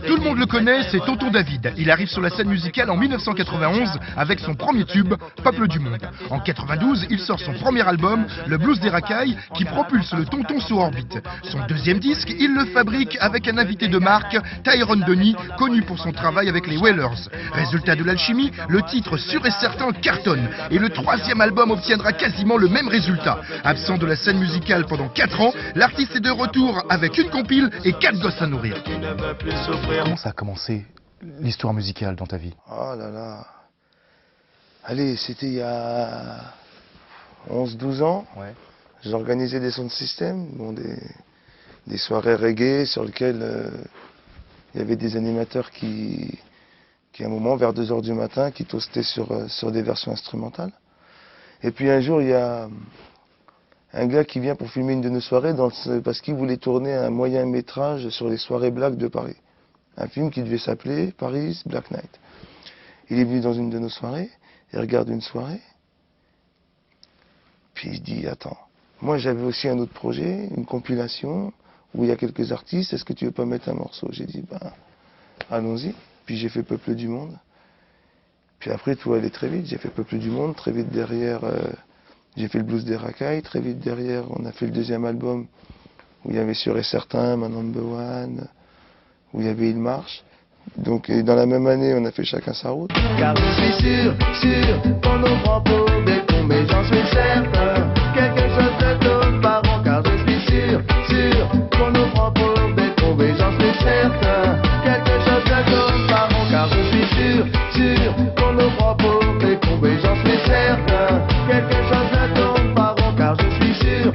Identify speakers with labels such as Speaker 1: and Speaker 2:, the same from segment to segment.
Speaker 1: Tout le monde le connaît, c'est Tonton David. Il arrive sur la scène musicale en 1991 avec son premier tube, Peuple du Monde. En 92, il sort son premier album, Le Blues des Racailles, qui propulse le Tonton sur orbite. Son deuxième disque, il le fabrique avec un invité de marque, Tyrone Denis, connu pour son travail avec les Wailers. Résultat de l'alchimie, le titre sûr et certain cartonne. Et le troisième album obtiendra quasiment le même résultat. Absent de la scène musicale pendant 4 ans, l'artiste est de retour avec une compile et 4 gosses à nourrir.
Speaker 2: Comment ça a commencé l'histoire musicale dans ta vie?
Speaker 3: Oh là là. Allez, c'était il y a 11-12 ans.
Speaker 2: Ouais.
Speaker 3: J'organisais des sound systems, bon, des soirées reggae sur lesquelles il y avait des animateurs qui à un moment, vers 2 h du matin, qui toastaient sur des versions instrumentales. Et puis un jour, il y a un gars qui vient pour filmer une de nos soirées parce qu'il voulait tourner un moyen métrage sur les soirées black de Paris. Un film qui devait s'appeler Paris Black Night. Il est venu dans une de nos soirées, il regarde une soirée, puis il dit, attends, moi j'avais aussi un autre projet, une compilation, où il y a quelques artistes, est-ce que tu veux pas mettre un morceau? J'ai dit, ben, allons-y. Puis j'ai fait Peuple du Monde. Puis après, tout allait très vite. J'ai fait Peuple du Monde, très vite derrière, j'ai fait le Blues des Racailles. Très vite derrière, on a fait le deuxième album, où il y avait Sûr et Certain, My Number One, où il y avait Il Marche. Donc, et dans la même année, on a fait Chacun sa route.
Speaker 4: Car je suis sûr qu'on nous prend pour des cons, mais j'en suis certain, quelque chose de nos parents. Car je suis sûr qu'on nous prend pour des cons, mais j'en suis certain, quelque chose de nos parents. Car je suis sûr qu'on nous prend pour des cons, mais j'en suis certain, quelque chose de nos parents. Car je suis sûr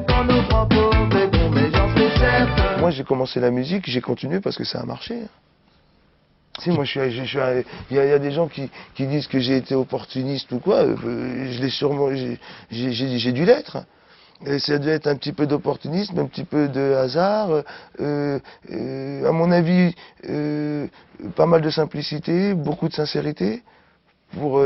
Speaker 4: qu'on nous prend pour des cons, mais j'en suis certain.
Speaker 3: Moi, j'ai commencé la musique, j'ai continué parce que ça a marché. Si, moi, il y a des gens qui disent que j'ai été opportuniste ou quoi, je l'ai sûrement, j'ai dû l'être. Et ça doit être un petit peu d'opportunisme, un petit peu de hasard, à mon avis, pas mal de simplicité, beaucoup de sincérité, pour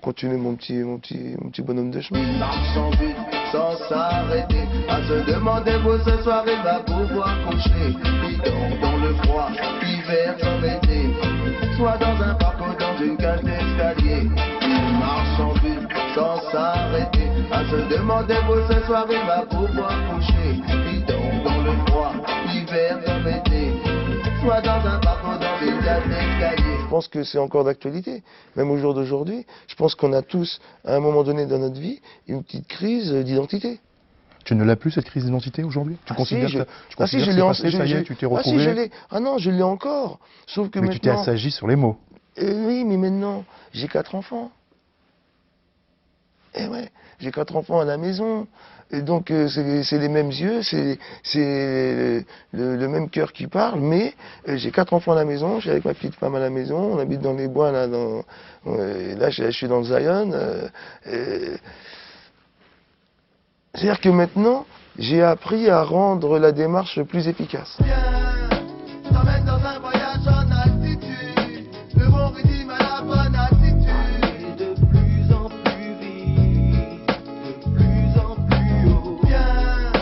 Speaker 3: continuer mon petit bonhomme de chemin.
Speaker 4: Il marche sans but, sans s'arrêter, à se demander où ce soir il va pouvoir coucher. Il dort dans le froid, hiver sans été, soit dans un parc ou dans une cage d'escalier. Il marche sans but, sans s'arrêter, à se demander où ce soir il va pouvoir coucher. Il dort dans le froid, hiver sans été, soit dans un parc ou dans une cage d'escalier.
Speaker 3: Je pense que c'est encore d'actualité. Même au jour d'aujourd'hui, je pense qu'on a tous, à un moment donné dans notre vie, une petite crise d'identité.
Speaker 2: Tu ne l'as plus, cette crise d'identité, aujourd'hui? Tu considères que
Speaker 3: si,
Speaker 2: c'est passé, ça y est, tu t'es retrouvé?
Speaker 3: Ah si, je l'ai. Ah non, je l'ai encore. Sauf que
Speaker 2: mais
Speaker 3: maintenant...
Speaker 2: tu t'es assagi sur les mots.
Speaker 3: Oui, mais maintenant, j'ai 4 enfants. Eh ouais, j'ai 4 enfants à la maison. Et donc, c'est les mêmes yeux, c'est le même cœur qui parle, mais j'ai 4 enfants à la maison, je suis avec ma petite femme à la maison, on habite dans les bois, là, là je suis dans le Zion. C'est-à-dire que maintenant, j'ai appris à rendre la démarche plus efficace.
Speaker 4: Viens, t'emmène dans un voyage en altitude, le bon rythme à la bonne attitude. De plus en plus vite, de plus en plus haut. Viens,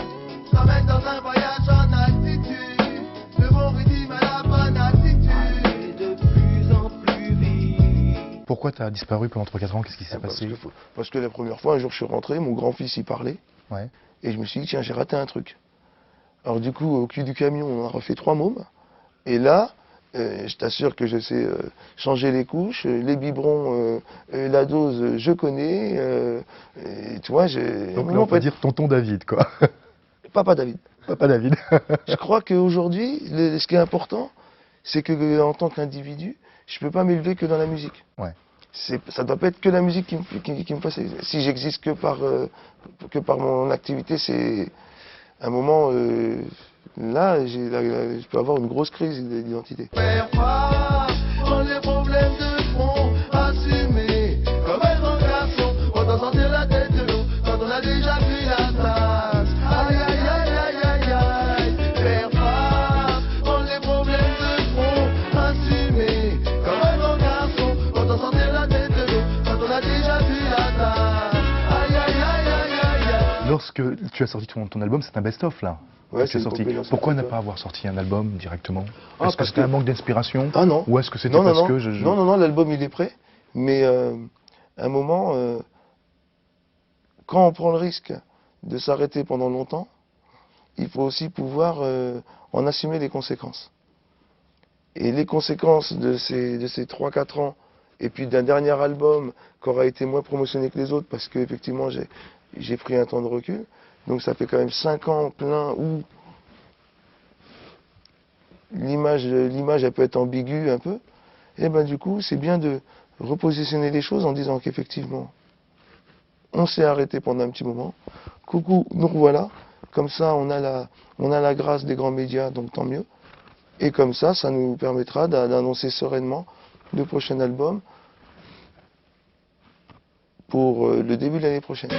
Speaker 4: t'emmène dans un voyage en altitude, le bon rythme à la bonne attitude. De plus en plus vite.
Speaker 2: Pourquoi tu as disparu pendant 3-4 ans? Qu'est-ce qui s'est passé?
Speaker 3: Parce que la première fois, un jour, je suis rentré, mon grand-fils, il parlait.
Speaker 2: Ouais.
Speaker 3: Et je me suis dit, tiens, j'ai raté un truc. Alors du coup, au cul du camion, on a refait 3 mômes. Et là, je t'assure que je sais changer les couches, les biberons, la dose, je connais. Et tu vois,
Speaker 2: donc là, on peut dire tonton David, quoi.
Speaker 3: Papa David.
Speaker 2: Papa David.
Speaker 3: Je crois qu'aujourd'hui, ce qui est important, c'est que en tant qu'individu, je ne peux pas m'élever que dans la musique.
Speaker 2: Ouais.
Speaker 3: Ça ne doit pas être que la musique qui me fasse. Si j'existe que par mon activité, c'est un moment là, je peux avoir une grosse crise d'identité.
Speaker 4: Faire face aux les problèmes de front, assumer comme un grand garçon, autant sortir la tête de l'eau quand on a déjà vu la tasse. Aïe aïe aïe aïe aïe aïe. Faire face aux les problèmes de front, assumer comme un grand garçon, autant sortir la tête de l'eau quand on a déjà vu la tasse. Aïe aïe
Speaker 2: Lorsque tu as sorti ton album, c'est un best-of là.
Speaker 3: Ouais,
Speaker 2: que tu as
Speaker 3: c'est une
Speaker 2: sorti.
Speaker 3: compilation.
Speaker 2: Pourquoi ne pas avoir sorti un album directement?
Speaker 3: Ah,
Speaker 2: Est-ce que
Speaker 3: parce
Speaker 2: c'était
Speaker 3: que-
Speaker 2: un manque d'inspiration?
Speaker 3: Ah non.
Speaker 2: Ou est-ce que c'était
Speaker 3: Non, non,
Speaker 2: parce
Speaker 3: non.
Speaker 2: que
Speaker 3: Non, non, non, l'album il est prêt. Mais à un moment, quand on prend le risque de s'arrêter pendant longtemps, il faut aussi pouvoir en assumer les conséquences. Et les conséquences de ces 3-4 ans, et puis d'un dernier album qui aura été moins promotionné que les autres, parce qu'effectivement j'ai pris un temps de recul, donc ça fait quand même 5 ans plein où l'image elle peut être ambiguë un peu, et ben du coup c'est bien de repositionner les choses en disant qu'effectivement on s'est arrêté pendant un petit moment, coucou, nous revoilà, comme ça on a la grâce des grands médias, donc tant mieux, et comme ça nous permettra d'annoncer sereinement le prochain album pour le début de l'année prochaine.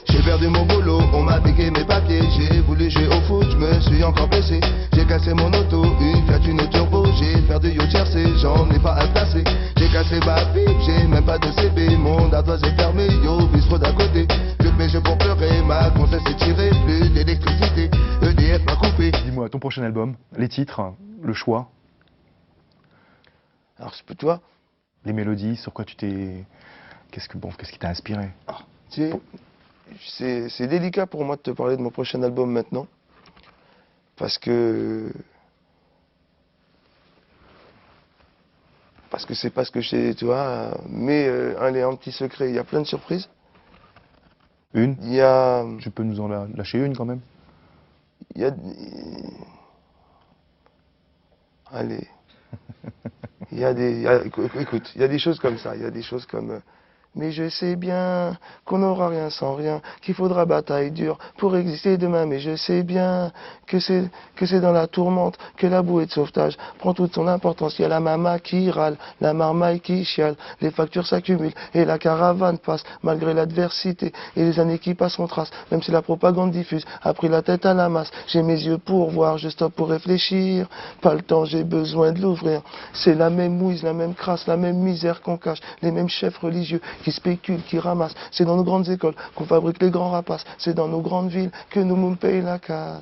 Speaker 4: J'ai perdu mon boulot, on m'a piqué mes papiers. J'ai voulu jouer au foot, je me suis encore blessé. J'ai cassé mon auto, une Fiat Uno turbo. J'ai perdu yo tiercé, j'en ai pas à placer. J'ai cassé ma pipe, j'ai même pas de CB. Mon ardoise est fermé, yo bistrot d'à côté. Plus de mes jeux pour pleurer, ma grossesse est tirée. Plus d'électricité, EDF m'a coupé.
Speaker 2: Dis-moi, ton prochain album, les titres, le choix,
Speaker 3: Alors tu vois,
Speaker 2: les mélodies, sur quoi tu t'es... qu'est-ce qui t'a inspiré?
Speaker 3: tu sais, c'est délicat pour moi de te parler de mon prochain album maintenant, parce que c'est pas ce que je sais, tu vois, mais allez, un petit secret, il y a plein de surprises.
Speaker 2: Une?
Speaker 3: Il y a,
Speaker 2: Tu peux nous en lâcher une quand même?
Speaker 3: il y a, allez, écoute, il y a des choses comme ça, il y a des choses comme, mais je sais bien qu'on n'aura rien sans rien, qu'il faudra bataille dure pour exister demain. Mais je sais bien que c'est dans la tourmente que la bouée de sauvetage prend toute son importance. Il y a la mama qui râle, la marmaille qui chiale, les factures s'accumulent et la caravane passe malgré l'adversité et les années qui passent en trace. Même si la propagande diffuse a pris la tête à la masse, j'ai mes yeux pour voir, je stoppe pour réfléchir. Pas le temps, j'ai besoin de l'ouvrir. C'est la même mouise, la même crasse, la même misère qu'on cache, les mêmes chefs religieux qui spéculent, qui ramassent. C'est dans nos grandes écoles qu'on fabrique les grands rapaces. C'est dans nos grandes villes que nous payons la casse.